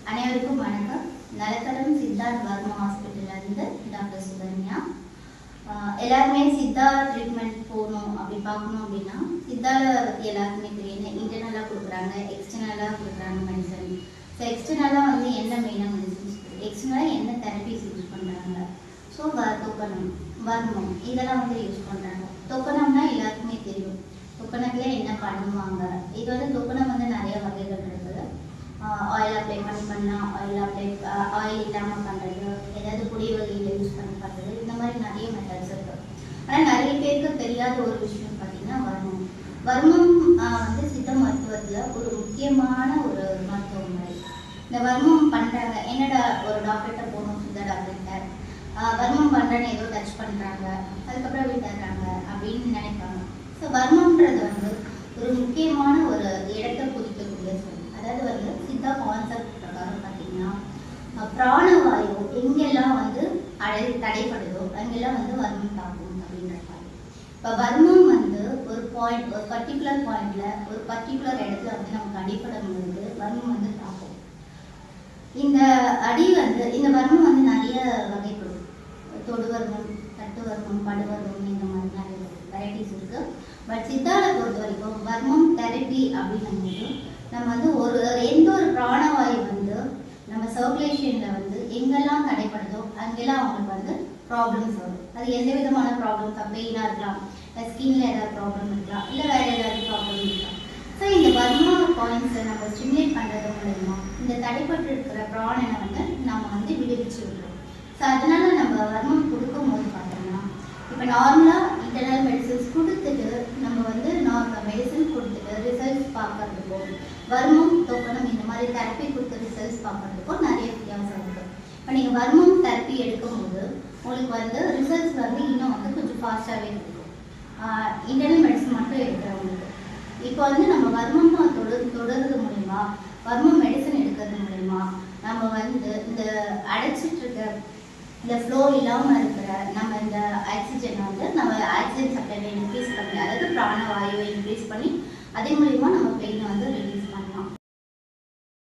அனைவருக்கும் வணக்கம். நலத்தடம் சித்தார்த் வர்மா ஹாஸ்பிட்டல்லேருந்து டாக்டர் சுகன்யா. எல்லாருமே சித்தா ட்ரீட்மெண்ட் போகணும் அப்படி பார்க்கணும் அப்படின்னா சித்தாவில் பற்றி எல்லாருக்குமே தெரியும். இன்டர்னலாக கொடுக்குறாங்க, எக்ஸ்டர்னலாக கொடுக்குறாங்க மெடிசன். ஸோ எக்ஸ்டர்னலாக வந்து என்ன மெயினாக மெடிசன்ஸ், எக்ஸ்டர்னலாக என்ன தெரப்பிஸ் யூஸ் பண்ணுறாங்க. ஸோ தொக்கணம், வர்மம் இதெல்லாம் வந்து யூஸ் பண்ணுறாங்க. தொக்கணம்னா எல்லாருக்குமே தெரியும். தொக்கணத்தில் என்ன பண்ணுவாங்க. இது வந்து தொக்கணம் வந்து நிறைய வகைகள் இருக்குது. ஆயில் அப்ளை பண்ணால் ஆயில் இல்லாமல் பண்ணுறது, ஏதாவது பொடி வகையில் யூஸ் பண்ணி பண்ணுறது, இந்த மாதிரி நிறைய மெத்தட்ஸ் இருக்குது. ஆனால் நிறைய பேருக்கு தெரியாத ஒரு விஷயம் பார்த்திங்கன்னா வர்மம். வர்மம் வந்து சித்த மருத்துவத்தில் ஒரு முக்கியமான ஒரு மருத்துவ முறை. இந்த வர்மம் பண்ணுறாங்க, என்னடா ஒரு டாக்டர்கிட்ட போகணும், சித்த டாக்டர்கிட்ட வர்மம் பண்ணுறேன்னு ஏதோ டச் பண்ணுறாங்க, அதுக்கப்புறம் விட்டுறாங்க அப்படின்னு நினைப்பாங்க. ஸோ வர்மம்ன்றது வந்து ஒரு முக்கியமான ஒரு இடத்தை குறிக்கக்கூடிய சொல். அதாவது வந்து சித்தா கான்செப்ட் பிரகாரம் பார்த்தீங்கன்னா பிராணவாயு எங்கெல்லாம் வந்து தடைப்படுதோ அங்கெல்லாம் வந்து வர்மம் தாக்கும் அப்படின்றாங்க. இப்போ வர்மம் வந்து ஒரு பாயிண்ட், ஒரு பர்டிகுலர் பாயிண்ட்ல ஒரு பர்டிகுலர் இடத்துல வந்து நமக்கு அடிப்படும் பொழுது வர்மம் வந்து தாக்கும். இந்த இந்த வர்மம் வந்து நிறைய வகைப்படும். தொடு வர்மம், தட்டு வர்மம், படுவர்மம், இந்த மாதிரி நிறைய வெரைட்டிஸ் இருக்கு. பட் சித்தாவை பொறுத்த வரைக்கும் வர்மம் தெரப்பி அப்படின்னும் போது நம்ம வந்து எந்த ஒரு பிராணவாயு வந்து நம்ம சர்க்குலேஷன்ல வந்து எங்கெல்லாம் தடைப்படுதோ அங்கெல்லாம் அவங்களுக்கு வந்து ப்ராப்ளம்ஸ் வரும். அது எந்த விதமான ப்ராப்ளம்ஸ், பெயினாக இருக்கலாம், ஸ்கின்ல ஏதாவது ப்ராப்ளம் இருக்கலாம், இல்லை வேற ஏதாவது ப்ராப்ளம் இருக்கலாம். ஸோ இந்த வர்மா பாயிண்ட்ஸை நம்ம ஸ்டிமுலேட் பண்ணுறது மூலமா இந்த தடைப்பட்டு இருக்கிற பிராணனை வந்து நம்ம வந்து விடுவிச்சு விடுறோம். ஸோ அதனால நம்ம வர்மம் கொடுக்கும் போது பார்த்தோம்னா இப்போ நார்மலாக இன்டர்னல் மெடிசன்ஸ் கொடுத்துட்டு நம்ம வந்து மெடிசன் கொடுத்துட்டு ரிசல்ட்ஸ் பார்க்கறதுக்கும் வர்மம் தொக்கணம் இந்த மாதிரி தெரப்பி கொடுத்து ரிசல்ட்ஸ் பார்க்கறதுக்கும் நிறைய வித்தியாசம் இருக்குது. இப்போ நீங்கள் வர்மம் தெரப்பி எடுக்கும்போது உங்களுக்கு வந்து ரிசல்ட்ஸ் வந்து இன்னும் வந்து கொஞ்சம் ஃபாஸ்ட்டாகவே இருக்கும் இன்டர்னல் மெடிசன் மட்டும் எடுக்கிறவங்களுக்கு. இப்போ வந்து நம்ம வர்மம் தொடர்றது மூலிமா, வர்மம் மெடிசன் எடுக்கிறது மூலிமா நம்ம வந்து இந்த அடைச்சிட்டு இருக்க இந்த ஃப்ளோ இல்லாமல் இருக்கிற நம்ம இந்த ஆக்சிஜனை வந்து நம்ம ஆக்சிஜன் சப்ளைவை இன்க்ரீஸ் பண்ணி, அதாவது பிராணவாயுவை இன்க்ரீஸ் பண்ணி அதே மூலிமா நம்ம பெயினை வந்து